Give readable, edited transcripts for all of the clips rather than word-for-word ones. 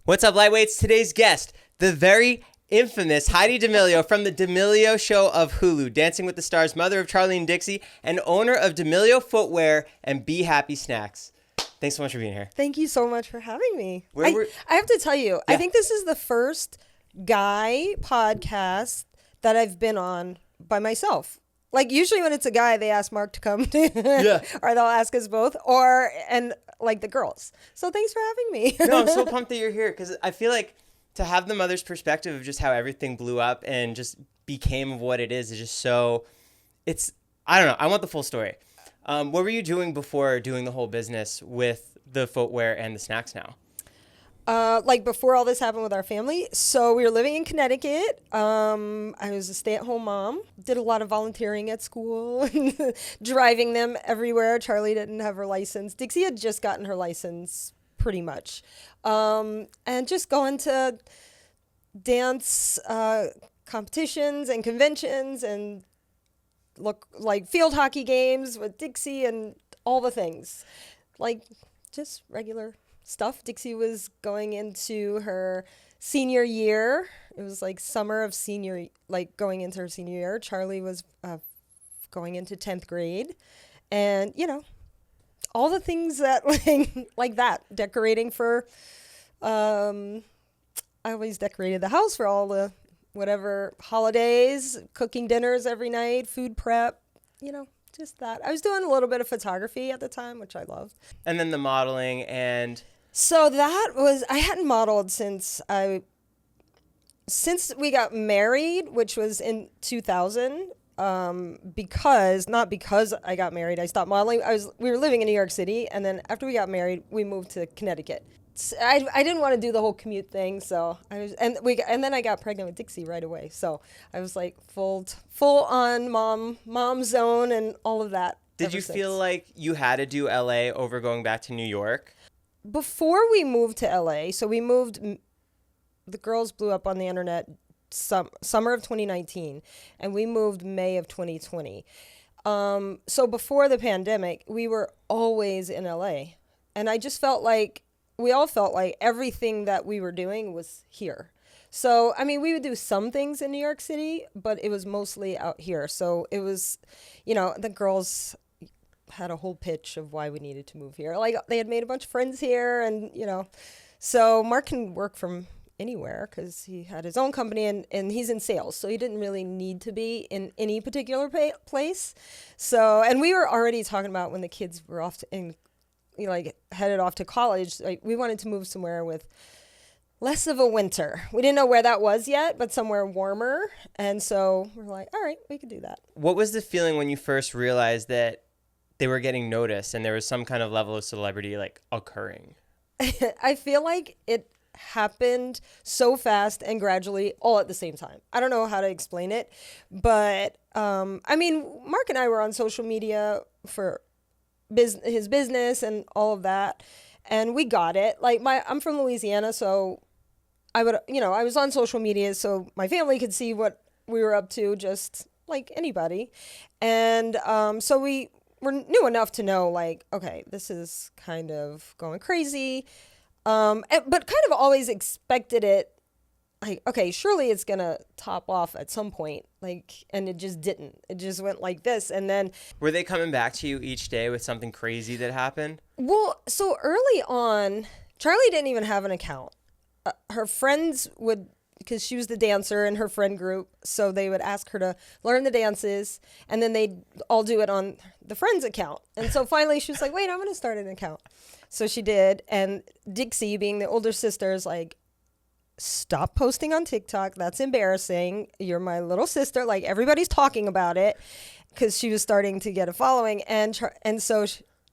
What's up, Lightweights? Today's guest, the very infamous Heidi D'Amelio from the D'Amelio Show of Hulu, Dancing with the Stars, mother of Charli and Dixie, and owner of D'Amelio Footwear and Be Happy Snacks. Thanks so much for being here. Thank you so much for having me. I have to tell you, I think this is the first guy podcast that I've been on by myself. Like, usually when it's a guy, they ask Mark to come, or they'll ask us both, and the girls. So thanks for having me. No, I'm so pumped that you're here because I feel like to have the mother's perspective of just how everything blew up and just became what it is just so, I don't know. I want the full story. What were you doing before doing the whole business with the footwear and the snacks now? Before all this happened with our family. So we were living in Connecticut. I was a stay-at-home mom. Did a lot of volunteering at school, driving them everywhere. Charli didn't have her license. Dixie had just gotten her license pretty much. And just going to dance competitions and conventions and field hockey games with Dixie and all the things. Just regular stuff. Dixie was going into her senior year. It was summer of going into her senior year. Charli was going into 10th grade. And, all the things that like that. Decorating for, I always decorated the house for all the whatever holidays, cooking dinners every night, food prep, just that. I was doing a little bit of photography at the time, which I loved. And then the modeling and... So I hadn't modeled since we got married, which was in 2000. Not because I got married, I stopped modeling. We were living in New York City, and then after we got married, we moved to Connecticut. I didn't want to do the whole commute thing, so and then I got pregnant with Dixie right away. So I was full on mom zone and all of that. Did you feel like you had to do LA over going back to New York? Before we moved to LA, so we moved, the girls blew up on the internet summer of 2019, and we moved May of 2020. So before the pandemic, we were always in LA. And I just felt like, we all felt like everything that we were doing was here. So, we would do some things in New York City, but it was mostly out here. So it was, the girls had a whole pitch of why we needed to move here. They had made a bunch of friends here, and so Mark can work from anywhere because he had his own company and he's in sales, so he didn't really need to be in any particular place. So, and we were already talking about when the kids were headed off to college, we wanted to move somewhere with less of a winter. We didn't know where that was yet, but somewhere warmer. And so we're like, all right, we could do that. What was the feeling when you first realized that they were getting noticed and there was some kind of level of celebrity occurring? I feel like it happened so fast and gradually all at the same time. I don't know how to explain it, but Mark and I were on social media for his business and all of that, and we got it. I'm from Louisiana, so I was on social media so my family could see what we were up to, just like anybody. And so we were new enough to know, okay, this is kind of going crazy. But kind of always expected it, okay, surely it's going to top off at some point. And it just didn't. It just went like this. And then... Were they coming back to you each day with something crazy that happened? Well, so early on, Charli didn't even have an account. Her friends would... because she was the dancer in her friend group, so they would ask her to learn the dances, and then they'd all do it on the friend's account. And so finally she was like, wait, I'm going to start an account. So she did, and Dixie, being the older sister, is like, stop posting on TikTok. That's embarrassing. You're my little sister. Everybody's talking about it, because she was starting to get a following. And so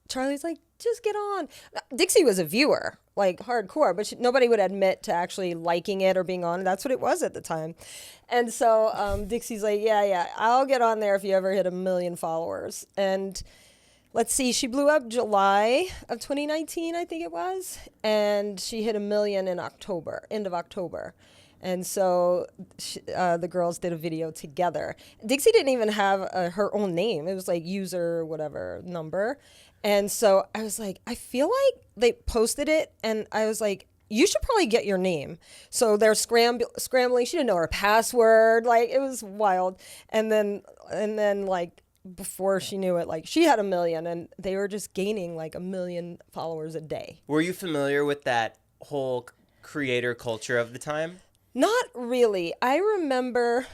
Charli's like, just get on. Dixie was a viewer, hardcore, but nobody would admit to actually liking it or being on. That's what it was at the time. And so Dixie's like, yeah, I'll get on there if you ever hit 1 million followers. And let's see, she blew up July of 2019, I think it was. And she hit 1 million in October, end of October. And so the girls did a video together. Dixie didn't even have her own name. It was user whatever number. And so I was like, I feel like they posted it, and I was like, you should probably get your name. So they're scrambling. She didn't know her password. Like, it was wild. And then like, before she knew it, like, she had 1 million, and they were just gaining like 1 million followers a day. Were you familiar with that whole creator culture of the time? Not really. I remember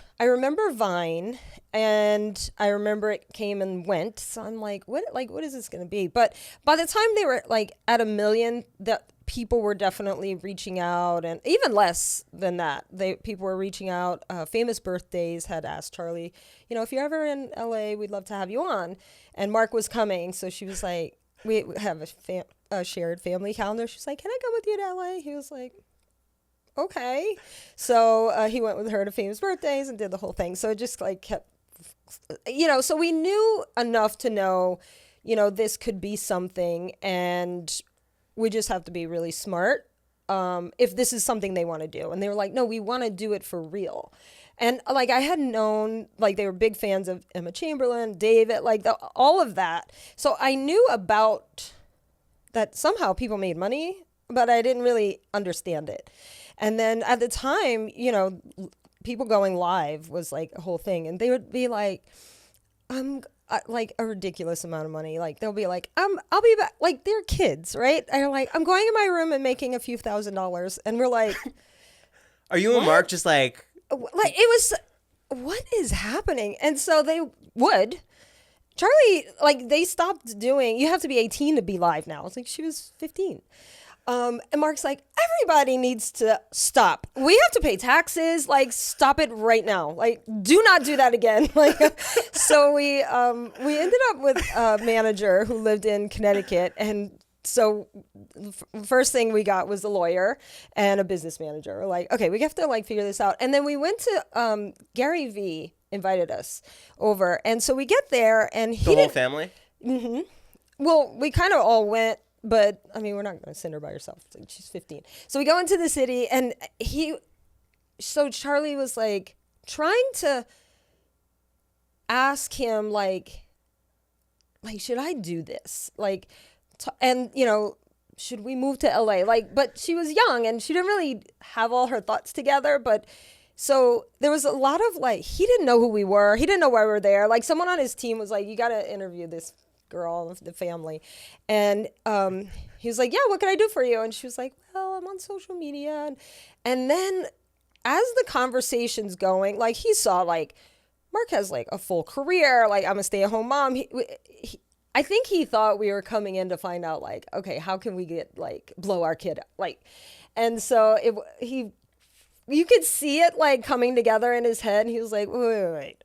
Vine, and I remember it came and went. So I'm like, what is this going to be? But by the time they were like at 1 million, that people were definitely reaching out, and even less than that. People were reaching out. Famous Birthdays had asked Charli, if you're ever in LA, we'd love to have you on. And Mark was coming, so she was like, we have a shared family calendar. She's like, can I come with you to LA? He was like, okay. So he went with her to Famous Birthdays and did the whole thing. So it just like kept, so we knew enough to know, this could be something, and we just have to be really smart if this is something they want to do. And they were like, no, we want to do it for real. And like, I had known, like, they were big fans of Emma Chamberlain, David, like all of that. So I knew about that somehow people made money, but I didn't really understand it. And then at the time, people going live was like a whole thing. And they would be like, like a ridiculous amount of money. Like, they'll be like, I'll be back. Like, they're kids, right? And they're like, I'm going in my room and making a few $1,000s. And we're like, are you and Mark just like it was, what is happening? And so they would. Charli, like, they stopped doing, you have to be 18 to be live now. It's like, she was 15. And Mark's like, everybody needs to stop. We have to pay taxes. Like, stop it right now. Like, do not do that again. Like, so we ended up with a manager who lived in Connecticut. And so the first thing we got was a lawyer and a business manager. We're like, okay, we have to like figure this out. And then we went to, Gary Vee invited us over. And so we get there, and the whole family? Mm-hmm. Well, we kind of all went. But, I mean, we're not going to send her by herself. She's 15. So we go into the city, and Charli was, like, trying to ask him, like, should I do this? Like, should we move to LA? Like, but she was young, and she didn't really have all her thoughts together. But so there was a lot of, like, he didn't know who we were. He didn't know why we were there. Like, someone on his team was like, you got to interview this girl of the family. And he was like, yeah, what can I do for you? And she was like, well, I'm on social media. And then as the conversation's going, like, he saw, like, Mark has like a full career, like, I'm a stay-at-home mom. I think he thought we were coming in to find out, like, okay, how can we get, like, blow our kid up? Like, and so you could see it, like, coming together in his head. And he was like, wait.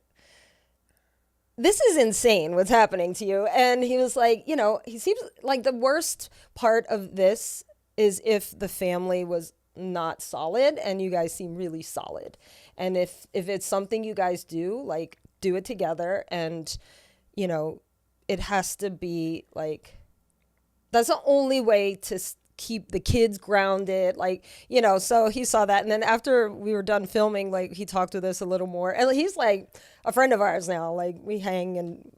This is insane what's happening to you. And he was like, he seems like the worst part of this is if the family was not solid, and you guys seem really solid. And if it's something you guys do, like, do it together. And, it has to be like, that's the only way to keep the kids grounded, like, so he saw that. And then after we were done filming, like, he talked with us a little more, and he's like a friend of ours now. Like, we hang, and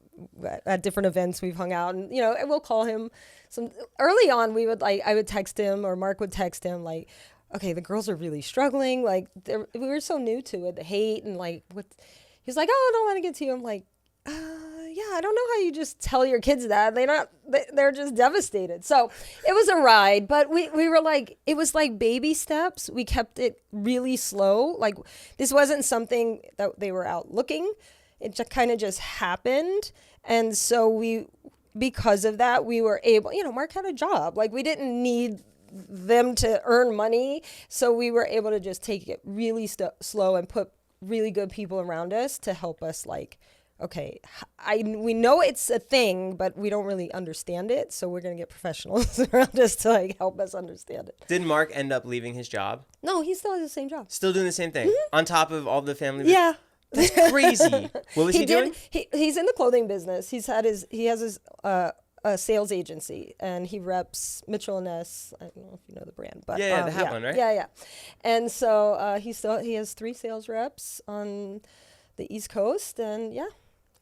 at different events we've hung out, and and we'll call him early on. I would text him, or Mark would text him, like, okay, the girls are really struggling, like, we were so new to it, the hate, and like, what he's like, oh, I don't want to get to you. I'm like, yeah, I don't know how you just tell your kids that. They're just devastated. So it was a ride, but we were like, it was like baby steps. We kept it really slow. Like, this wasn't something that they were out looking. It just kind of just happened. And so because of that, we were able, Mark had a job. Like, we didn't need them to earn money. So we were able to just take it really slow and put really good people around us to help us, like, okay, we know it's a thing, but we don't really understand it. So we're going to get professionals around us to, like, help us understand it. Did Mark end up leaving his job? No, he still has the same job. Still doing the same thing? Mm-hmm. On top of all the family? Yeah. That's crazy. What was he doing? He's in the clothing business. He has his sales agency, and he reps Mitchell & Ness. I don't know if you know the brand, but the hat one, right? Yeah. And so he has 3 sales reps on the East Coast, and yeah.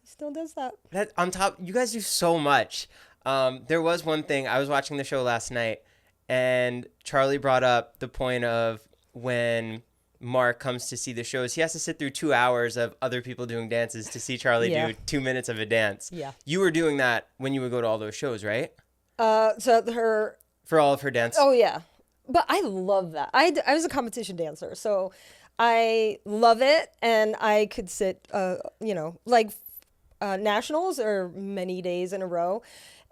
Still does that. On top, you guys do so much. There was one thing, I was watching the show last night, and Charli brought up the point of when Mark comes to see the shows, he has to sit through 2 hours of other people doing dances to see Charli do 2 minutes of a dance. Yeah. You were doing that when you would go to all those shows, right? For all of her dances. Oh yeah, but I love that. I was a competition dancer, so I love it, and I could sit, nationals or many days in a row,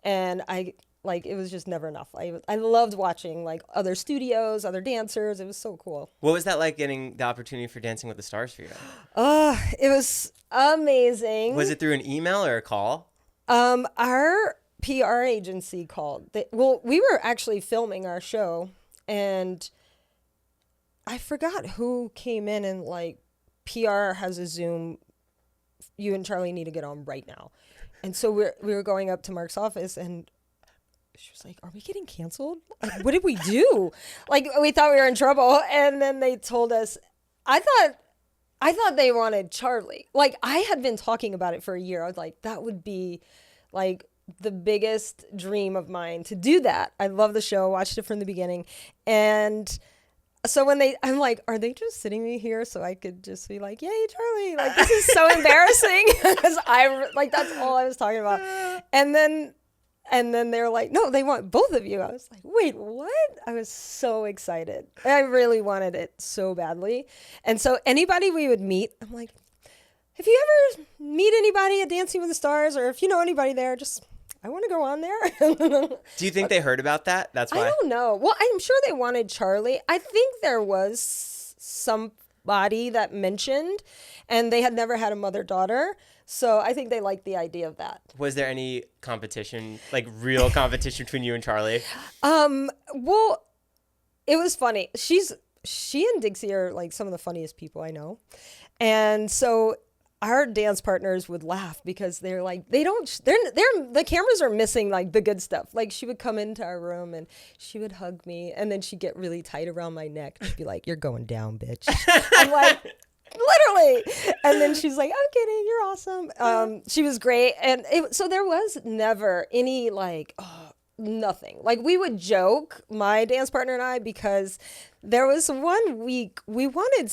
and it was just never enough. I loved watching like other studios, other dancers. It was so cool. What was that like, getting the opportunity for Dancing with the Stars for you? It was amazing. Was it through an email or a call? Our PR agency called. We were actually filming our show, and I forgot who came in and like, PR has a Zoom. You and Charli need to get on right now. And so we were going up to Mark's office, and she was like, "Are we getting canceled? Like, what did we do?" Like, we thought we were in trouble, and then they told us. I thought they wanted Charli. Like, I had been talking about it for a year. I was like, that would be like the biggest dream of mine to do that. I love the show, watched it from the beginning, and so I'm like, are they just sitting me here so I could just be like, yay, Charli? Like, this is so embarrassing, because that's all I was talking about. And then they're like, no, they want both of you. I was like, wait, what? I was so excited. I really wanted it so badly. And so anybody we would meet, I'm like, if you ever meet anybody at Dancing with the Stars, or if you know anybody there, I want to go on there. Do you think they heard about that? That's why? I don't know. Well, I'm sure they wanted Charli. I think there was somebody that mentioned, and they had never had a mother-daughter. So I think they liked the idea of that. Was there any competition, like real competition between you and Charli? Well, it was funny. She and Dixie are like some of the funniest people I know. And so our dance partners would laugh because they're like, the cameras are missing like the good stuff. Like, she would come into our room and she would hug me, and then she'd get really tight around my neck. She'd be like, "You're going down, bitch." I'm like, literally. And then she's like, "I'm kidding. You're awesome." She was great. And so there was never any nothing. Like, we would joke, my dance partner and I, because there was one week we wanted,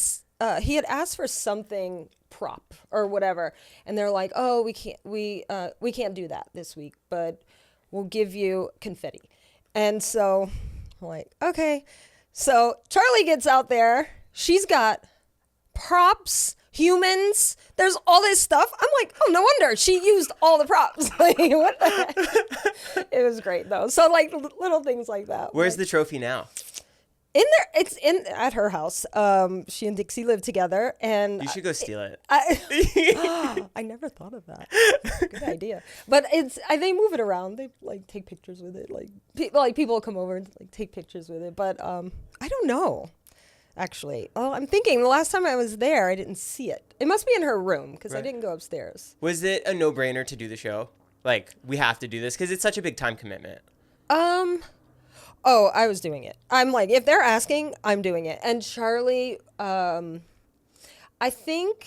he had asked for something prop or whatever, and they're like, "Oh, we can't do that this week, but we'll give you confetti." And so I'm like, okay. So Charli gets out there, she's got props, humans, there's all this stuff. I'm like, oh, no wonder she used all the props. Like, what the heck? It was great though. So like little things like that. Where's the trophy now? In there, it's at her house. She and Dixie live together, and you should go steal it. I never thought of that. Good idea. But they move it around. They like take pictures with it. Like people will come over and like take pictures with it. But I don't know. Actually, I'm thinking the last time I was there, I didn't see it. It must be in her room because I didn't go upstairs. Was it a no-brainer to do the show? Like, we have to do this because it's such a big time commitment. Oh, I was doing it. I'm like, if they're asking, I'm doing it. And Charli, I think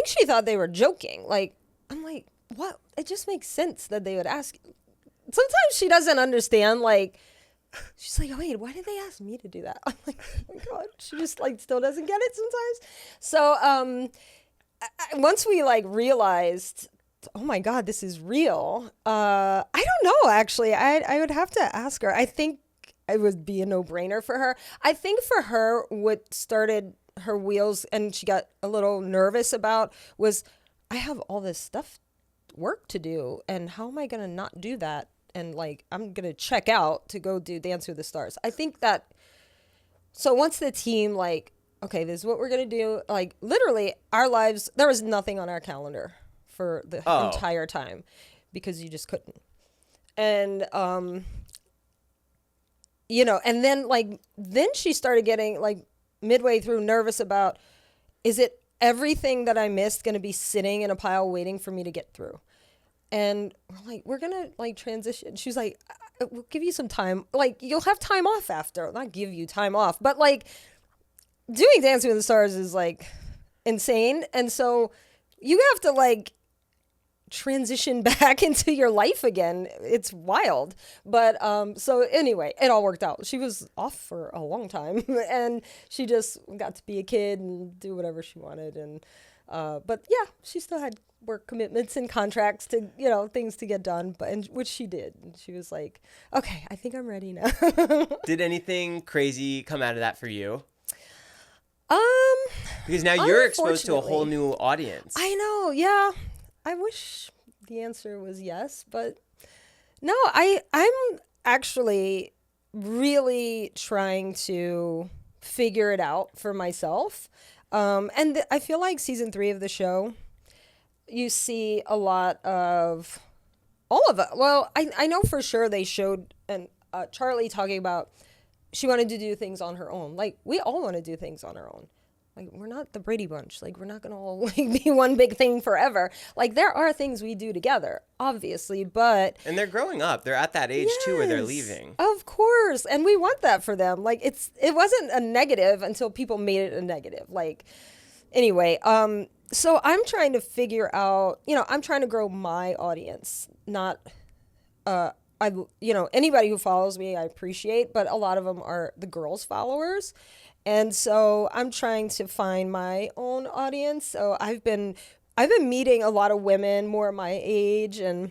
she thought they were joking. Like, I'm like, what? It just makes sense that they would ask. Sometimes she doesn't understand. Like, she's like, wait, why did they ask me to do that? I'm like, oh my God. She just like still doesn't get it sometimes. So once we like realized, oh my God, this is real. I don't know, actually. I would have to ask her. I think it would be a no-brainer for her. I think for her, what started her wheels and she got a little nervous about was, I have all this work to do, and how am I going to not do that? And like, I'm going to check out to go do Dance with the Stars. I think that, so once the team like, okay, this is what we're going to do. Like, literally our lives, there was nothing on our calendar for the entire time because you just couldn't. And, and then she started getting like midway through nervous about, is it everything that I missed going to be sitting in a pile waiting for me to get through? And we're like, we're going to like transition. She was like, we'll give you some time. Like, you'll have time off after. Not give you time off, but like doing Dancing with the Stars is like insane. And so you have to like transition back into your life again. It's wild. But so anyway, it all worked out. She was off for a long time and she just got to be a kid and do whatever she wanted. And but yeah, she still had work commitments and contracts to, things to get done, which she did. And she was like, okay, I think I'm ready now. Did anything crazy come out of that for you? Because now you're exposed to a whole new audience. I know, yeah. I wish the answer was yes, but no, I'm actually really trying to figure it out for myself. And I feel like season 3 of the show, you see a lot of all of it. Well, I know for sure they showed Charli talking about she wanted to do things on her own. Like, we all want to do things on our own. Like, we're not the Brady Bunch. Like, we're not going to all be one big thing forever. Like, there are things we do together, obviously, but... And they're growing up. They're at that age, too, where they're leaving. Of course. And we want that for them. Like, it wasn't a negative until people made it a negative. Like, anyway, so I'm trying to figure out, I'm trying to grow my audience, not... anybody who follows me, I appreciate, but a lot of them are the girls' followers. And so I'm trying to find my own audience. So I've been meeting a lot of women more my age, and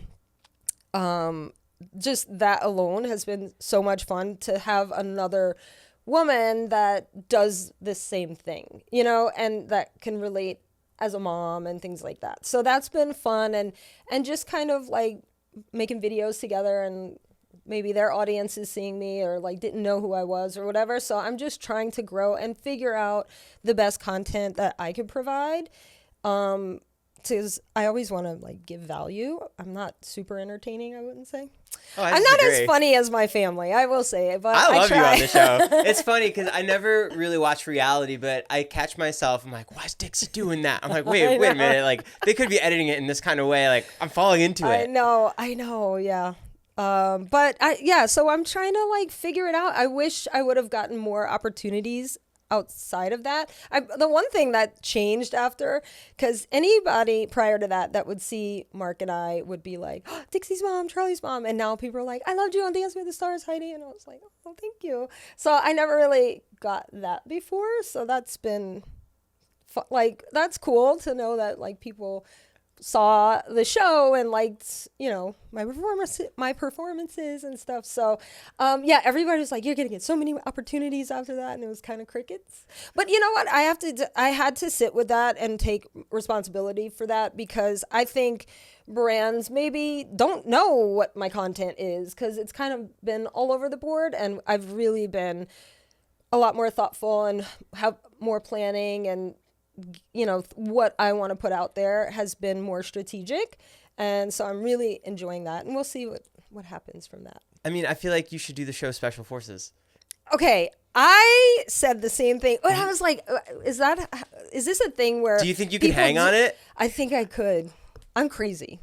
just that alone has been so much fun to have another woman that does the same thing, and that can relate as a mom and things like that. So that's been fun, and just kind of like making videos together, and maybe their audience is seeing me or like didn't know who I was or whatever. So I'm just trying to grow and figure out the best content that I could provide. Because I always want to like give value. I'm not super entertaining, I wouldn't say. Oh, I'm not as funny as my family, I will say, but I love try. you on the show. It's funny because I never really watch reality, but I catch myself. I'm like, why is Dixie doing that? I'm like, wait a minute. Like, they could be editing it in this kind of way. Like, I'm falling into it. I know. Yeah. So I'm trying to like figure it out. I wish I would have gotten more opportunities outside of that. The one thing that changed after, because anybody prior to that would see Mark and I would be like, oh, Dixie's mom, Charli's mom. And now people are like, I loved you on Dance with the Stars, Heidi. And I was like, oh, thank you. So I never really got that before. So that's been that's cool to know that like people saw the show and liked, my performances and stuff. So, everybody was like, you're going to get so many opportunities after that. And it was kind of crickets. But you know what? I had to sit with that and take responsibility for that, because I think brands maybe don't know what my content is, because it's kind of been all over the board. And I've really been a lot more thoughtful and have more planning, and what I want to put out there has been more strategic. And so I'm really enjoying that. And we'll see what happens from that. I mean, I feel like you should do the show Special Forces. Okay. I said the same thing. But I was like, is this a thing where... Do you think you can hang on it? I think I could. I'm crazy.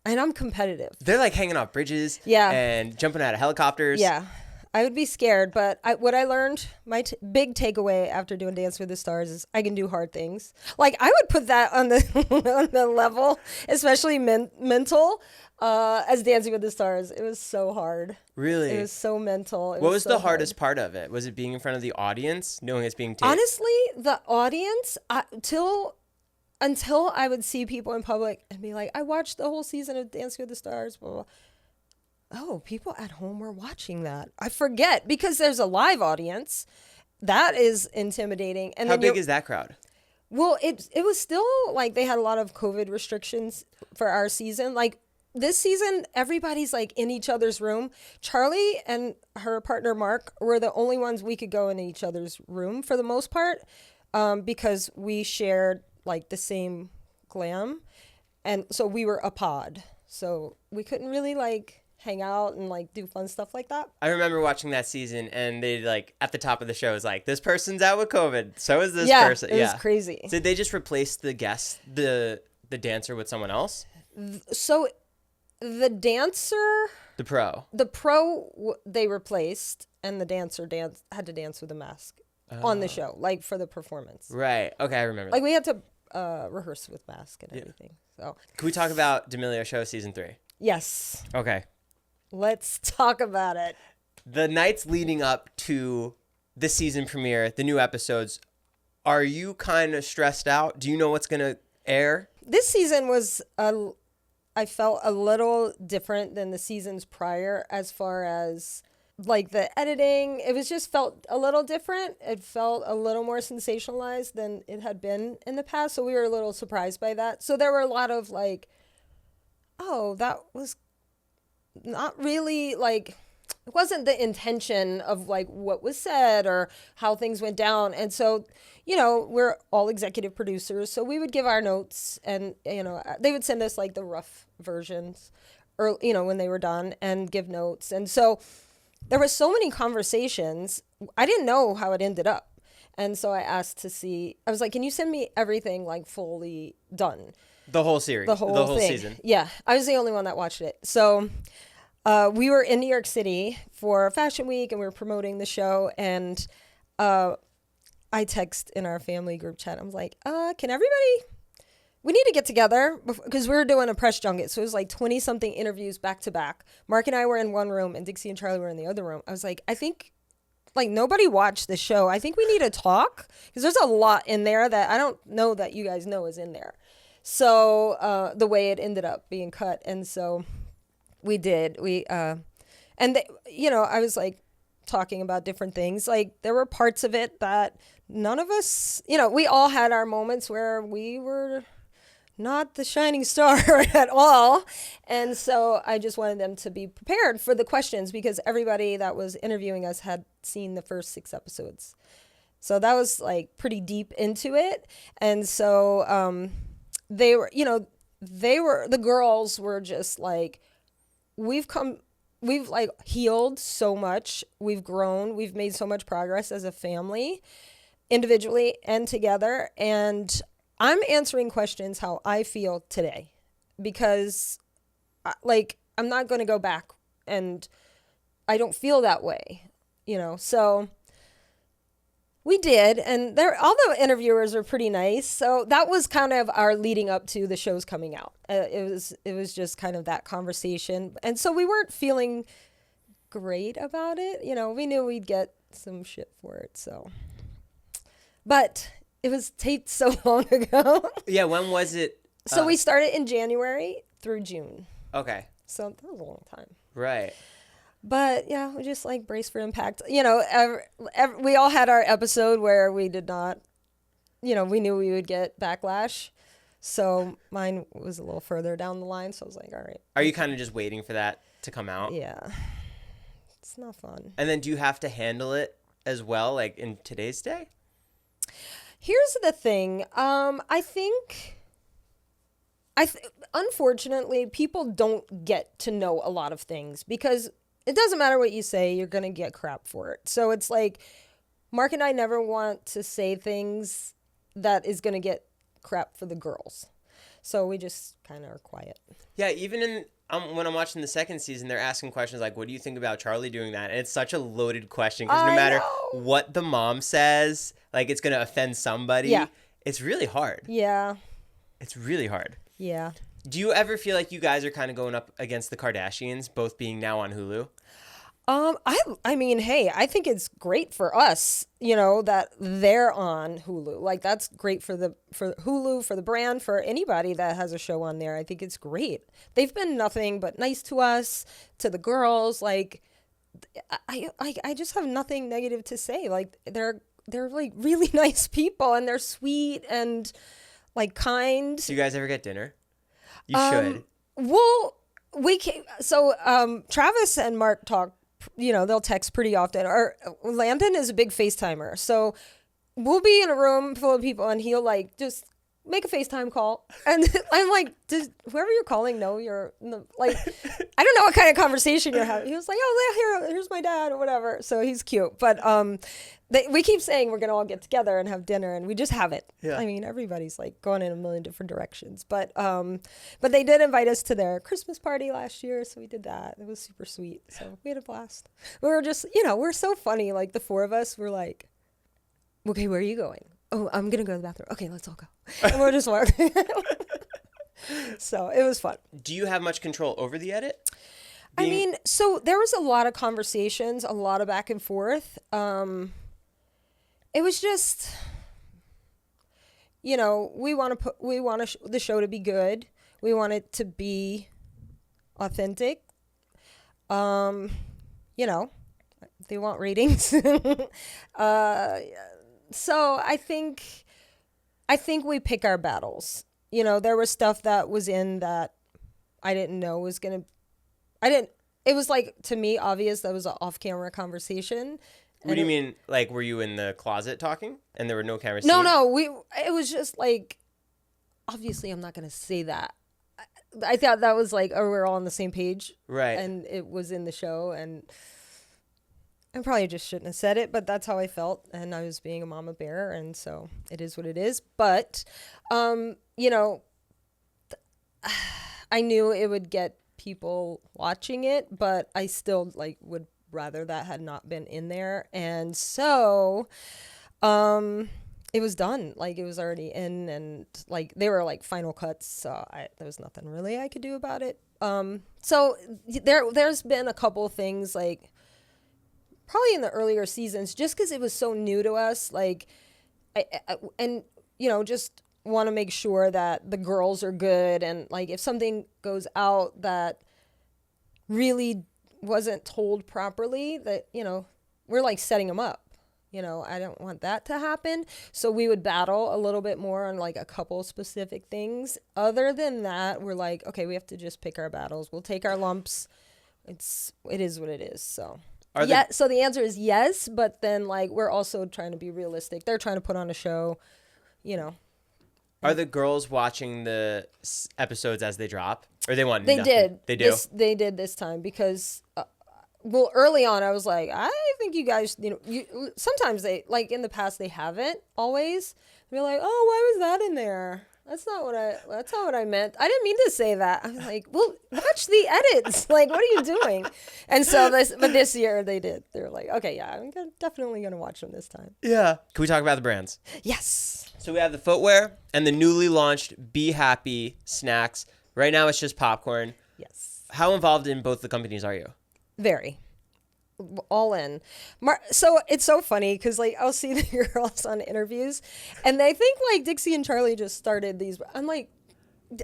And I'm competitive. They're like hanging off bridges. Yeah. And jumping out of helicopters. Yeah. I would be scared, but what I learned, my big takeaway after doing Dance with the Stars is I can do hard things. Like, I would put that on the on the level, especially mental, as Dancing with the Stars. It was so hard. Really? It was so mental. What was the hardest part of it? Was it being in front of the audience, knowing it's being taped? Honestly, the audience, until I would see people in public and be like, I watched the whole season of Dancing with the Stars, blah, blah. Oh, people at home were watching that. I forget, because there's a live audience. That is intimidating. And how big is that crowd? Well, it was still like they had a lot of COVID restrictions for our season. Like this season, everybody's like in each other's room. Charli and her partner Mark were the only ones we could go in each other's room for the most part, because we shared like the same glam. And so we were a pod. So we couldn't really like hang out and like do fun stuff like that. I remember watching that season, and they like at the top of the show is like, this person's out with COVID, so is this person. It was crazy. Did they just replace the guest, the dancer, with someone else? So the dancer, the pro they replaced, and the dancer had to dance with a mask on the show, like for the performance. Right. Okay, I remember. Like we had to rehearse with mask and everything. So can we talk about D'Amelio Show season 3? Yes. Okay. Let's talk about it. The nights leading up to the season premiere, the new episodes, are you kind of stressed out? Do you know what's going to air? This season was, I felt a little different than the seasons prior as far as like the editing. It was just felt a little different. It felt a little more sensationalized than it had been in the past. So we were a little surprised by that. So there were a lot of like, oh, that was not really like, it wasn't the intention of like what was said or how things went down. And so, you know, we're all executive producers. So we would give our notes and, you know, they would send us like the rough versions or, you know, when they were done and give notes. And so there were so many conversations. I didn't know how it ended up. And so I asked to see, I was like, can you send me everything like fully done? The whole series. The whole thing. season. Yeah. I was the only one that watched it. So we were in New York City for Fashion Week and we were promoting the show. And I text in our family group chat. I was like, can everybody, we need to get together because we were doing a press junket. So it was like 20 something interviews back to back. Mark and I were in one room and Dixie and Charli were in the other room. I was like, I think like nobody watched the show. I think we need to talk because there's a lot in there that I don't know that you guys know is in there. So the way it ended up being cut. And so we did. You know, I was like talking about different things. Like there were parts of it that none of us, you know, we all had our moments where we were not the shining star at all. And so I just wanted them to be prepared for the questions because everybody that was interviewing us had seen the first 6 episodes. So that was like pretty deep into it. And so they were, you know, the girls were just like, we've like healed so much. We've grown. We've made so much progress as a family, individually and together. And I'm answering questions how I feel today because like, I'm not going to go back and I don't feel that way, you know? So we did. And all the interviewers are pretty nice. So that was kind of our leading up to the shows coming out. It was just kind of that conversation. And so we weren't feeling great about it. You know, we knew we'd get some shit for it. So, but it was taped so long ago. Yeah, when was it? So we started in January through June. Okay. So that was a long time. Right. But yeah, we just like brace for impact. You know, we all had our episode where we did not, you know, we knew we would get backlash. So mine was a little further down the line. So I was like, all right. Are you kind of just waiting for that to come out? Yeah. It's not fun. And then do you have to handle it as well, like in today's day? Here's the thing. I think unfortunately, people don't get to know a lot of things because it doesn't matter what you say, you're going to get crap for it. So it's like Mark and I never want to say things that is going to get crap for the girls. So we just kind of are quiet. Yeah, even in when I'm watching the second season, they're asking questions like, what do you think about Charli doing that? And it's such a loaded question because no matter what the mom says, like it's going to offend somebody. Yeah. It's really hard. Yeah. It's really hard. Yeah. Do you ever feel like you guys are kind of going up against the Kardashians, both being now on Hulu? I mean, hey, I think it's great for us, you know, that they're on Hulu. Like that's great for Hulu, for the brand, for anybody that has a show on there. I think it's great. They've been nothing but nice to us, to the girls. Like I just have nothing negative to say. Like they're like really nice people and they're sweet and like kind. Do you guys ever get dinner? You should. Well, Travis and Mark talk, you know, they'll text pretty often. Or Landon is a big FaceTimer. So we'll be in a room full of people and he'll like just make a FaceTime call. And I'm like, does whoever you're calling know you're like, I don't know what kind of conversation you're having. He was like, oh, here's my dad or whatever. So he's cute. But we keep saying we're going to all get together and have dinner and we just haven't. Yeah. I mean, everybody's like going in a million different directions. But they did invite us to their Christmas party last year. So we did that. It was super sweet. So we had a blast. We were just, you know, we're so funny. Like the four of us were like, okay, where are you going? oh, I'm going to go to the bathroom. Okay, let's all go. And we're just walking. So it was fun. Do you have much control over the edit? I mean, so there was a lot of conversations, a lot of back and forth. It was just, you know, we want the show to be good. We want it to be authentic. You know, they want ratings. So I think we pick our battles. You know, there was stuff that was in that I didn't know was going to, it was like, to me, obvious that was an off-camera conversation. What do you mean? Like, were you in the closet talking and there were no cameras? No, it was just like, obviously I'm not going to say that. I thought that was like, oh, we're all on the same page. Right. And it was in the show, and I probably just shouldn't have said it, but that's how I felt. And I was being a mama bear, and so it is what it is. But, you know, I knew it would get people watching it, but I still like would rather that had not been in there. And so, it was done. Like, it was already in, and like they were like final cuts, so there was nothing really I could do about it. So there's been a couple things like probably in the earlier seasons, just because it was so new to us, like and you know, just want to make sure that the girls are good, and like if something goes out that really wasn't told properly, that, you know, we're like setting them up. You know, I don't want that to happen. So we would battle a little bit more on like a couple specific things. Other than that, we're like, okay, we have to just pick our battles. We'll take our lumps. It is what it is. So so the answer is yes, but then like we're also trying to be realistic. They're trying to put on a show, you know. Are the girls watching the episodes as they drop, or they want? They nothing? did. They do. They did this time because. Well, early on, I was like, I think you guys, you know, sometimes they, like in the past, they haven't always. They're like, oh, why was that in there? That's not what I meant. I didn't mean to say that. I'm like, well, watch the edits. Like, what are you doing? And so this year they did. They're like, okay, yeah, I'm definitely going to watch them this time. Yeah. Can we talk about the brands? Yes. So we have the footwear and the newly launched Be Happy snacks. Right now it's just popcorn. Yes. How involved in both the companies are you? Very. All in. So it's so funny because like I'll see the girls on interviews and they think like Dixie and Charli just started these. I'm like,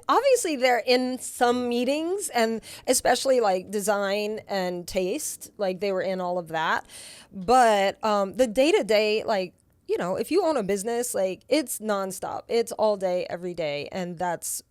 obviously they're in some meetings, and especially like design and taste, like they were in all of that. But the day-to-day, like, you know, if you own a business, like it's nonstop. It's all day, every day. And that's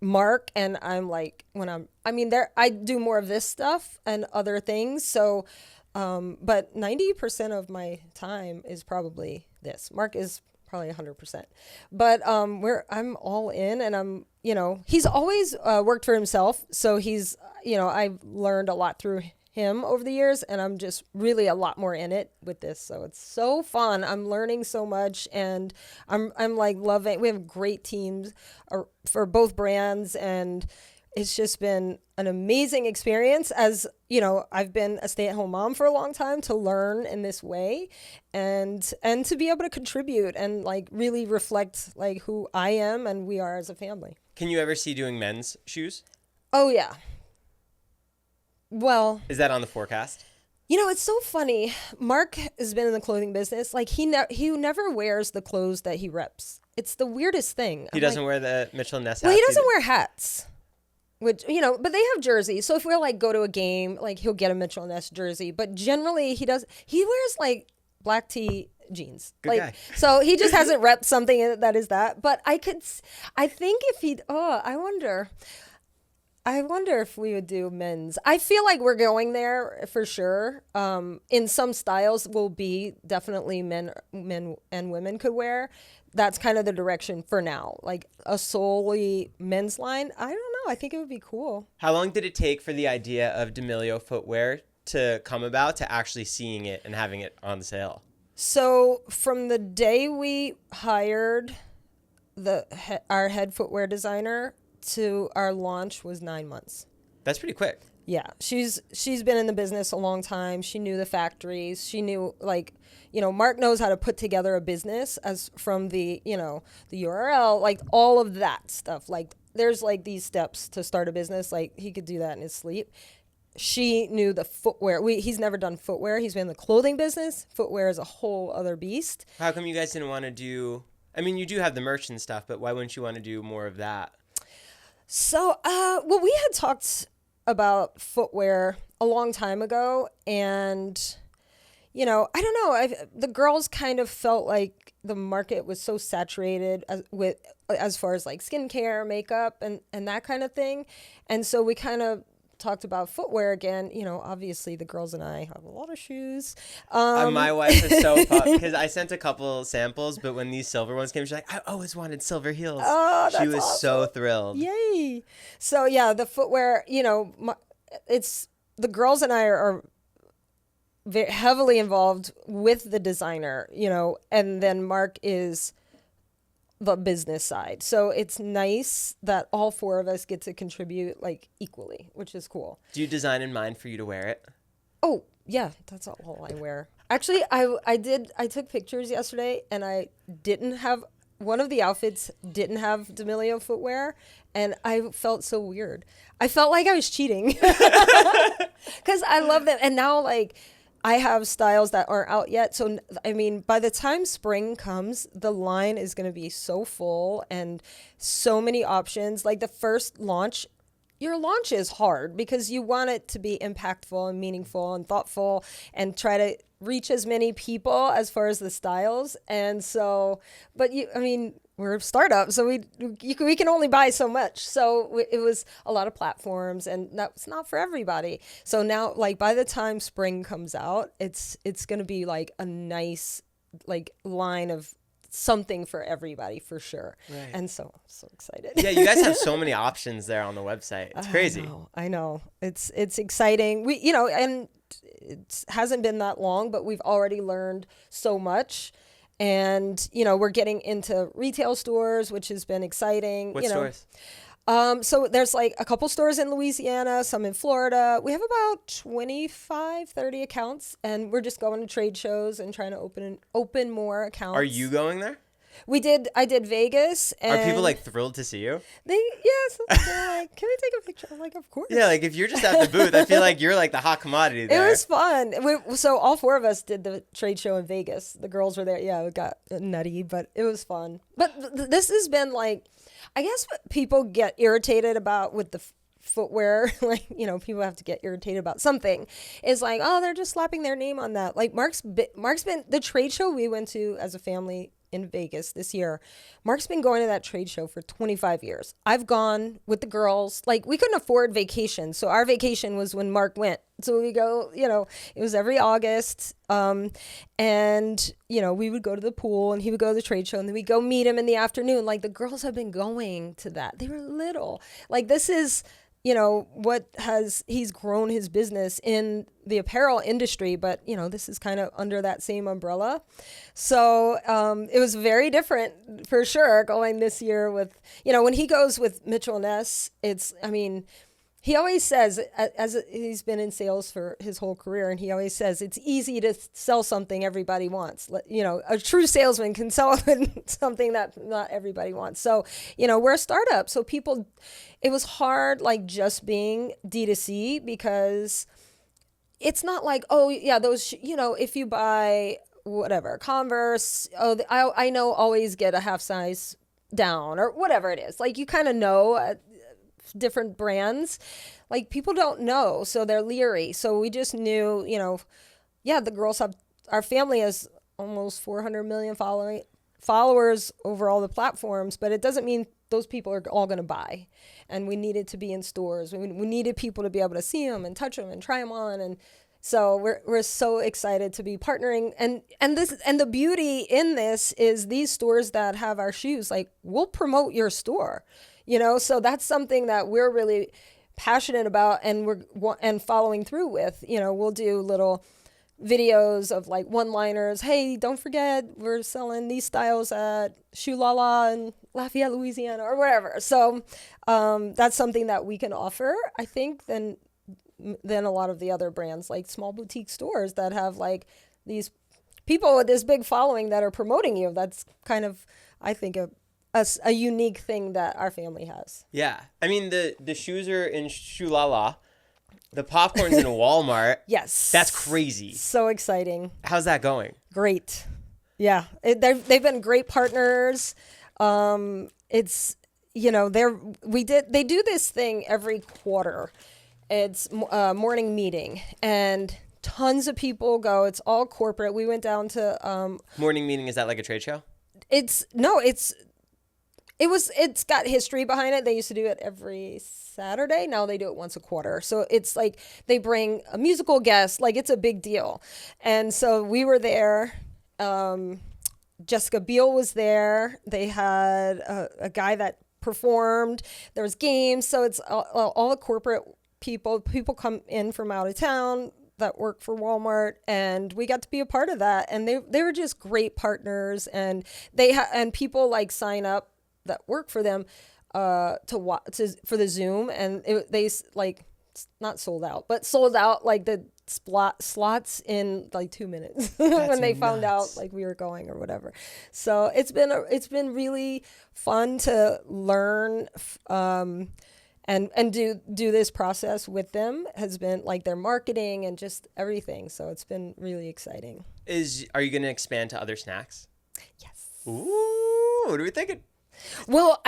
Mark, and I'm like, I do more of this stuff and other things. So, but 90% of my time is probably this. Mark is probably 100%, but, I'm all in, and I'm, you know, he's always, worked for himself. So he's, you know, I've learned a lot through him over the years, and I'm just really a lot more in it with this. So it's so fun. I'm learning so much, and I'm like loving, we have great teams for both brands, and it's just been an amazing experience. As you know, I've been a stay-at-home mom for a long time, to learn in this way and to be able to contribute and like really reflect like who I am and we are as a family. Can you ever see doing men's shoes? Oh yeah. Well, is that on the forecast? You know, it's so funny. Mark has been in the clothing business. Like he never wears the clothes that he reps. It's the weirdest thing. He doesn't wear the Mitchell & Ness hats. Well, he doesn't wear hats, which, you know, but they have jerseys. So if we're like go to a game, like he'll get a Mitchell & Ness jersey. But generally he wears like black tee jeans. Good like guy. So he just hasn't repped something that is that. But I think if he'd, I wonder if we would do men's. I feel like we're going there for sure. In some styles will be definitely men and women could wear. That's kind of the direction for now. Like a solely men's line. I don't know. I think it would be cool. How long did it take for the idea of D'Amelio Footwear to come about, to actually seeing it and having it on sale? So from the day we hired our head footwear designer to our launch was 9 months. That's pretty quick. Yeah, she's been in the business a long time. She knew the factories. She knew, like, Mark knows how to put together a business, as from the, the URL, like all of that stuff. Like, there's like these steps to start a business. Like, he could do that in his sleep. She knew the footwear. He's never done footwear. He's been in the clothing business. Footwear is a whole other beast. How come you guys didn't want to do, I mean, you do have the merch and stuff, but why wouldn't you want to do more of that? So, well, we had talked about footwear a long time ago, and I don't know, the girls kind of felt like the market was so saturated as far as like skincare, makeup, and that kind of thing, and so we kind of talked about footwear again. Obviously the girls and I have a lot of shoes. My wife is so pumped because I sent a couple samples, but when these silver ones came, she's like, I always wanted silver heels. Oh, that's she was awesome. so thrilled. Yay. So yeah, the footwear, it's the girls and I are very heavily involved with the designer, and then Mark is the business side. So it's nice that all four of us get to contribute like equally, which is cool. Do you design in mind for you to wear it? Oh, yeah, that's all I wear. Actually, I took pictures yesterday, and I didn't have, one of the outfits didn't have D'Amelio footwear, and I felt so weird. I felt like I was cheating because I love them. And now, like, I have styles that aren't out yet. So, I mean, by the time spring comes, the line is going to be so full and so many options. Like, the first launch, your launch is hard because you want it to be impactful and meaningful and thoughtful and try to reach as many people as far as the styles. And so, but we're a startup, so we can only buy so much. So it was a lot of platforms, and that's not for everybody. So now, like, by the time spring comes out, it's going to be like a nice like line of something for everybody for sure. Right. And so I'm so excited. Yeah, you guys have so many options there on the website. It's crazy. I know. It's exciting. We and it hasn't been that long, but we've already learned so much. And, we're getting into retail stores, which has been exciting. What stores? So there's like a couple stores in Louisiana, some in Florida. We have about 25, 30 accounts, and we're just going to trade shows and trying to open more accounts. Are you going there? I did Vegas. And are people like thrilled to see you? They're like, can we take a picture? I'm like, of course. Yeah, like if you're just at the booth, I feel like you're like the hot commodity there. It was fun. So all four of us did the trade show in Vegas. The girls were there. Yeah, it got nutty, but it was fun. But this has been like, I guess what people get irritated about with the footwear, like, people have to get irritated about something, is like, oh, they're just slapping their name on that. Like Mark's been the trade show we went to as a family in Vegas this year. Mark's been going to that trade show for 25 years. I've gone with the girls. Like, we couldn't afford vacation, so our vacation was when Mark went. So we go, it was every August. And, we would go to the pool and he would go to the trade show, and then we'd go meet him in the afternoon. Like, the girls have been going to that. They were little. Like, this is, he's grown his business in the apparel industry, but, this is kind of under that same umbrella. So it was very different for sure going this year with, when he goes with Mitchell & Ness, he always says, as he's been in sales for his whole career, and he always says it's easy to sell something everybody wants. A true salesman can sell something that not everybody wants. So, we're a startup. So it was hard, like, just being D2C, because it's not like, oh, yeah, those, if you buy whatever, Converse, I know always get a half size down or whatever it is. Like, you kind of know different brands, like, people don't know, so they're leery. So we just knew, the girls have, our family has almost 400 million followers over all the platforms, but it doesn't mean those people are all going to buy. And we needed to be in stores. We needed people to be able to see them and touch them and try them on. And so we're so excited to be partnering. And the beauty in this is these stores that have our shoes, like, we'll promote your store. So that's something that we're really passionate about, and following through with. We'll do little videos of like one-liners. Hey, don't forget, we're selling these styles at Shoe Lala in Lafayette, Louisiana, or wherever. So that's something that we can offer, I think, than a lot of the other brands, like small boutique stores that have like these people with this big following that are promoting you. That's kind of, I think, a unique thing that our family has. Yeah. I mean, the shoes are in Shulala. The popcorn's in Walmart. Yes. That's crazy. So exciting. How's that going? Great. Yeah. They've been great partners. It's, they do this thing every quarter. It's a morning meeting, and tons of people go. It's all corporate. We went down to morning meeting. Is that like a trade show? It's got history behind it. They used to do it every Saturday. Now they do it once a quarter. So it's like they bring a musical guest. Like, it's a big deal. And so we were there. Jessica Biel was there. They had a guy that performed. There was games. So it's all the corporate people. People come in from out of town that work for Walmart, and we got to be a part of that. And they were just great partners. And and people like sign up that work for them for the Zoom, and they like not sold out, but sold out like the slots in like 2 minutes when they found out like we were going or whatever. So it's been really fun to learn and do this process with them. Has been like their marketing and just everything. So it's been really exciting. Are you going to expand to other snacks? Yes. Ooh, what are we thinking? Well,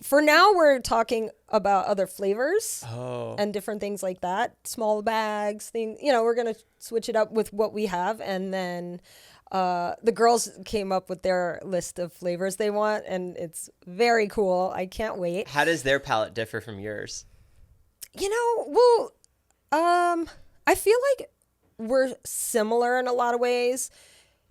for now we're talking about other flavors Oh. and different things like that. Small bags, we're going to switch it up with what we have. And then the girls came up with their list of flavors they want, and it's very cool. I can't wait. How does their palate differ from yours? I feel like we're similar in a lot of ways,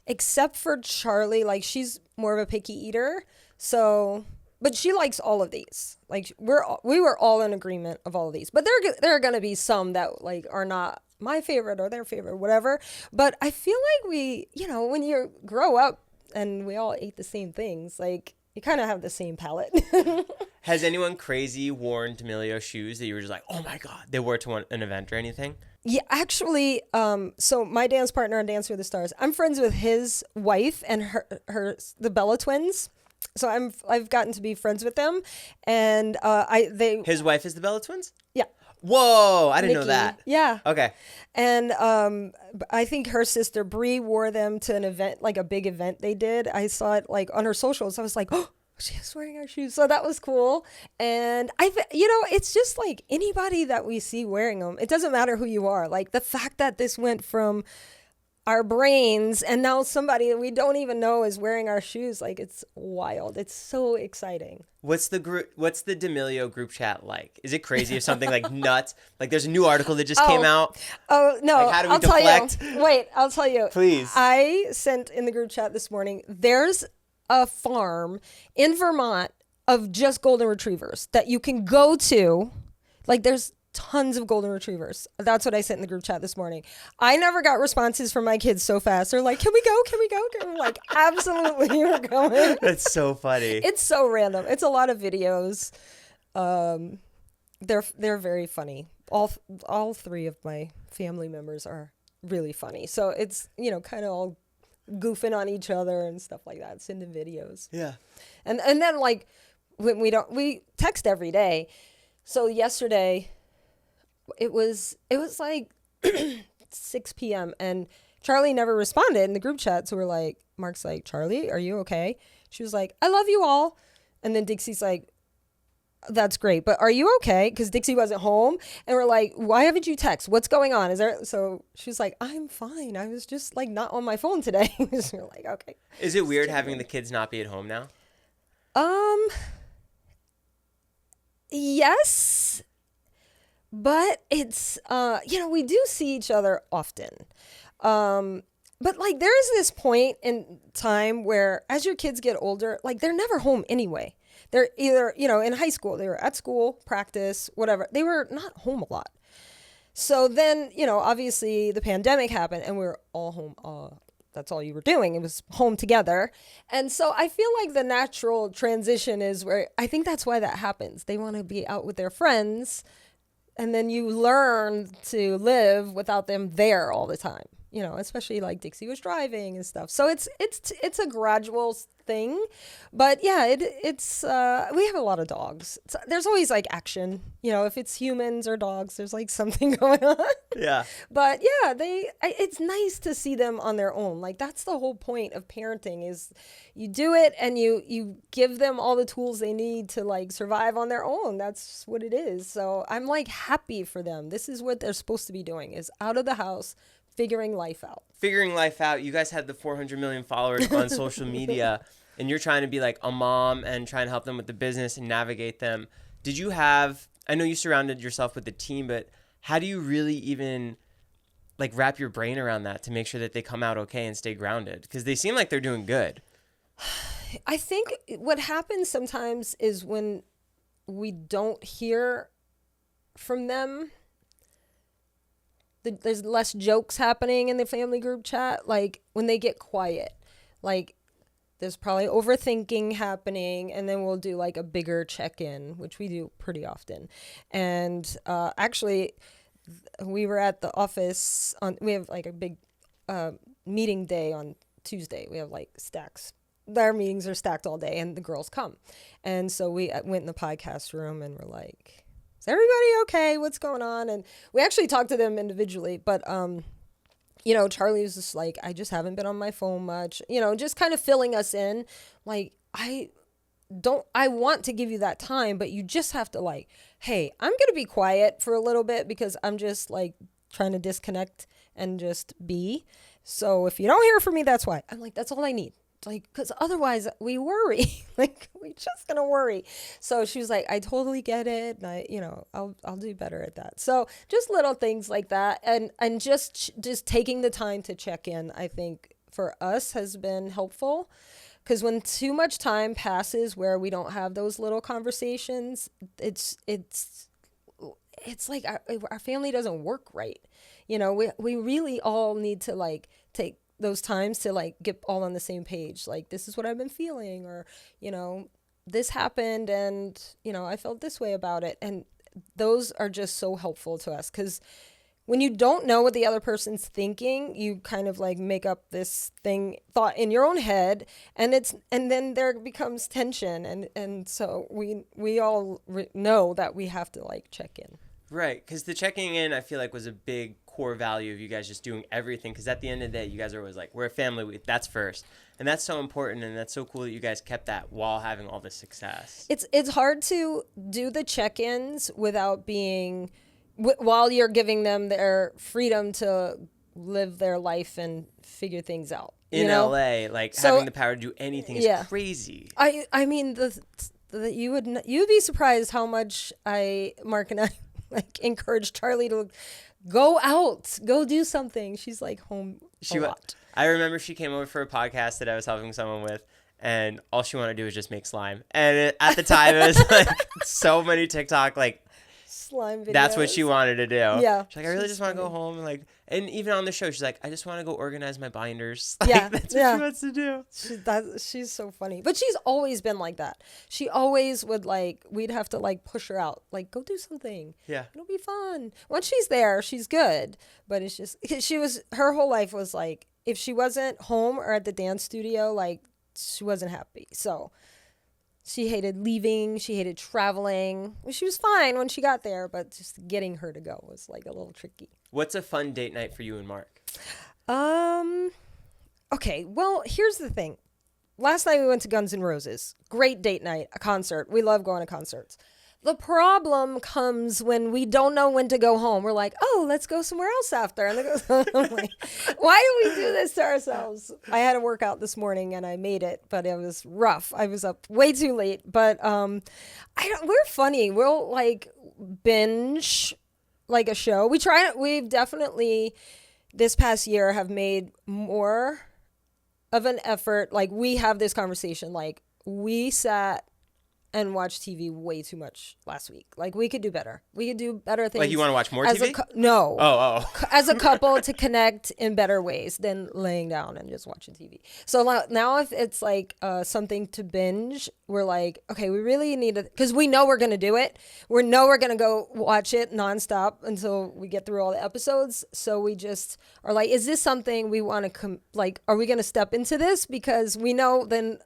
except for Charli. Like, she's more of a picky eater. So, but she likes all of these. Like, we were all in agreement of all of these. But there are going to be some that like are not my favorite or their favorite, whatever. But I feel like when you grow up and we all ate the same things, like, you kind of have the same palate. Has anyone crazy worn D'Amelio shoes that you were just like, oh my God, they wore to an event or anything? Yeah, actually, so my dance partner on Dance with the Stars, I'm friends with his wife and the Bella twins. So I've gotten to be friends with them, and His wife is the Bella twins? Yeah. Whoa, I didn't know Nikki. that. Yeah. Okay. And I think her sister Brie wore them to an event, like a big event they did. I saw it like on her socials. I was like, oh, she's wearing our shoes. So that was cool. And it's just like anybody that we see wearing them. It doesn't matter who you are. Like, the fact that this went from our brains and now somebody that we don't even know is wearing our shoes, like, it's wild. It's so exciting. What's the D'Amelio group chat like? Is it crazy if something like nuts, like there's a new article that just came out? Oh no, like, how do we I'll deflect? tell you. Wait, I'll tell you. Please. I sent in the group chat this morning, there's a farm in Vermont of just golden retrievers that you can go to. Like, there's tons of golden retrievers. That's what I sent in the group chat this morning. I never got responses from my kids so fast. They're like, can we go? Can we go? I'm like, absolutely, we're going. That's so funny. It's so random. It's a lot of videos. They're very funny. All three of my family members are really funny. So it's, kind of all goofing on each other and stuff like that. It's in the videos. Yeah. And then, like, when we text every day. So yesterday, it was like 6 p.m. and Charli never responded in the group chat. So Mark's like, Charli, are you okay? She was like, I love you all. And then Dixie's like, that's great, but are you okay? Because Dixie wasn't home. And we're like, why haven't you text? What's going on? So she was like, I'm fine. I was just like not on my phone today. So we're like, okay. Is it weird having the kids not be at home now? Yes. But it's, we do see each other often. But like, there is this point in time where as your kids get older, like, they're never home anyway. They're either, in high school, they were at school, practice, whatever. They were not home a lot. So then, obviously the pandemic happened and we were all home. That's all you were doing. It was home together. And so I feel like the natural transition is where I think that's why that happens. They want to be out with their friends and then you learn to live without them there all the time. You know, especially like Dixie was driving and stuff. So it's a gradual thing, but yeah, it's we have a lot of dogs. There's always like action. You know, if it's humans or dogs, there's like something going on. Yeah. But yeah, it's nice to see them on their own. Like that's the whole point of parenting is you do it and you give them all the tools they need to like survive on their own. That's what it is. So I'm like happy for them. This is what they're supposed to be doing is out of the house. Figuring life out. You guys had the 400 million followers on social media, and you're trying to be like a mom and trying to help them with the business and navigate them. I know you surrounded yourself with a team, but how do you really even like wrap your brain around that to make sure that they come out okay and stay grounded? Because they seem like they're doing good. I think what happens sometimes is when we don't hear from them, there's less jokes happening in the family group chat. Like when they get quiet, like there's probably overthinking happening, and then we'll do like a bigger check-in, which we do pretty often. And actually, we were at the office we have like a big meeting day on Tuesday. We have like stacks. Our meetings are stacked all day, and the girls come. And so we went in the podcast room and we're like, is everybody okay? What's going on? And we actually talked to them individually, but, you know, Charli was just like, I just haven't been on my phone much, you know, just kind of filling us in. Like, I want to give you that time, but you just have to like, hey, I'm going to be quiet for a little bit because I'm just like trying to disconnect and just be. So if you don't hear from me, that's why. I'm like, that's all I need. Like, because otherwise we worry. Like, we're just gonna worry. So she was like, I totally get it, and I'll do better at that. So just little things like that, and just taking the time to check in, I think for us has been helpful. Because when too much time passes where we don't have those little conversations, it's like our family doesn't work right. You know, we really all need to like take those times to like get all on the same page. Like, this is what I've been feeling, or, you know, this happened and, you know, I felt this way about it. And those are just so helpful to us, because when you don't know what the other person's thinking, you kind of like make up this thought in your own head, and then there becomes tension. And so we all know that we have to like check in. Right. Because the checking in, I feel like, was a big core value of you guys just doing everything. Because at the end of the day, you guys are always like, we're a family. That's first. And that's so important. And that's so cool that you guys kept that while having all this success. It's hard to do the check-ins without being, while you're giving them their freedom to live their life and figure things out. In LA, like having the power to do anything is crazy. I mean, you'd be surprised how much Mark and I like encourage Charli to go out, go do something. She's like home a lot. I remember she came over for a podcast that I was helping someone with, and all she wanted to do was just make slime. And at the time, it was like so many TikTok like slime videos. That's what she wanted to do. Yeah. She's like, I really just want to go home and even on the show, she's like, I just want to go organize my binders. Like, yeah. That's what she wants to do. She's so funny. But she's always been like that. She always would we'd have to push her out. Like, go do something. Yeah. It'll be fun. Once she's there, she's good. But it's just, her whole life was like, if she wasn't home or at the dance studio, she wasn't happy. So she hated leaving. She hated traveling. She was fine when she got there, but just getting her to go was a little tricky. What's a fun date night for you and Mark? Okay, well, here's the thing. Last night we went to Guns N' Roses. Great date night, a concert. We love going to concerts. The problem comes when we don't know when to go home. We're like, oh, let's go somewhere else after. And I'm like, why do we do this to ourselves? I had a workout this morning and I made it, but it was rough. I was up way too late. But we're funny. We'll binge a show. We've definitely this past year have made more of an effort. We have this conversation. We sat and watched TV way too much last week. We could do better. We could do better things. You want to watch more TV? No. Oh. As a couple to connect in better ways than laying down and just watching TV. So now if it's something to binge, we're like, okay, we really need to, because we know we're going to do it. We know we're going to go watch it nonstop until we get through all the episodes. So we just are like, is this something we want to, are we going to step into this? Because we know then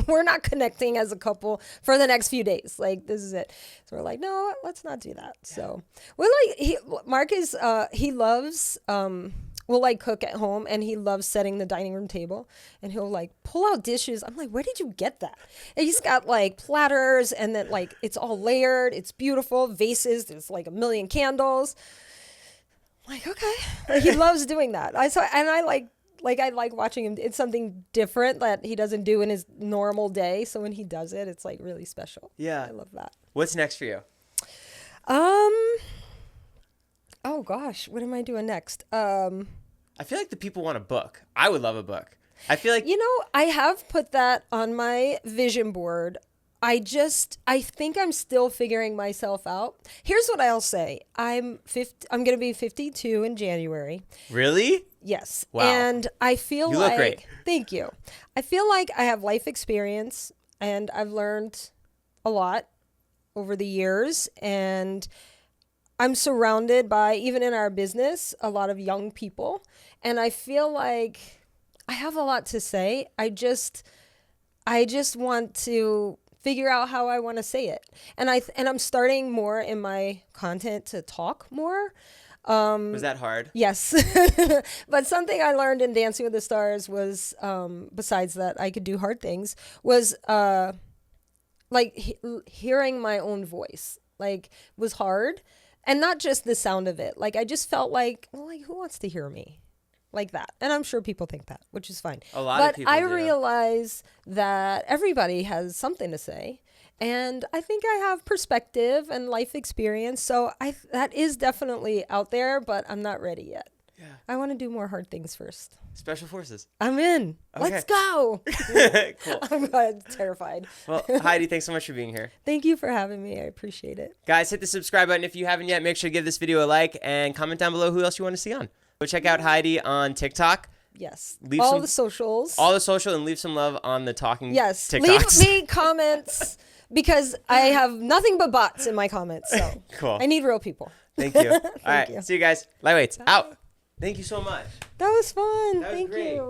we're not connecting as a couple for the next few days. Like, this is it. So we're like, no, let's not do that. So we're like, Mark is, he loves, will like cook at home, and he loves setting the dining room table, and he'll like pull out dishes. I'm like, where did you get that? And he's got like platters, and then like it's all layered. It's beautiful. Vases. There's like a million candles. I'm like, okay. Like, he loves doing that. I like watching him. It's something different that he doesn't do in his normal day. So when he does it, it's like really special. Yeah. I love that. What's next for you? Oh gosh, what am I doing next? I feel like the people want a book. I would love a book. I feel like, I have put that on my vision board. I think I'm still figuring myself out. Here's what I'll say. I'm going to be 52 in January. Really? Yes. Wow. And I feel You like, look great. Thank you. I feel like I have life experience, and I've learned a lot over the years, and I'm surrounded by, even in our business, a lot of young people. And I feel like I have a lot to say. I just want to figure out how I want to say it. And I'm starting more in my content to talk more. Was that hard? Yes. But something I learned in Dancing with the Stars was, besides that I could do hard things, was hearing my own voice, was hard. And not just the sound of it. I just felt like, who wants to hear me? Like that. And I'm sure people think that, which is fine. A lot of people do. But I realize that everybody has something to say. And I think I have perspective and life experience. So that is definitely out there, but I'm not ready yet. Yeah. I want to do more hard things first. Special Forces. I'm in. Okay. Let's go. Cool. I'm terrified. Well, Heidi, thanks so much for being here. Thank you for having me. I appreciate it. Guys, hit the subscribe button if you haven't yet. Make sure to give this video a like and comment down below who else you want to see on. Go check out Heidi on TikTok. Yes. Leave all the socials. All the social, and leave some love on the talking Yes. TikToks. Leave me comments because I have nothing but bots in my comments. So cool. I need real people. Thank you. All right. you. See you guys. Lightweights out. Thank you so much. That was fun. That was Thank great. you.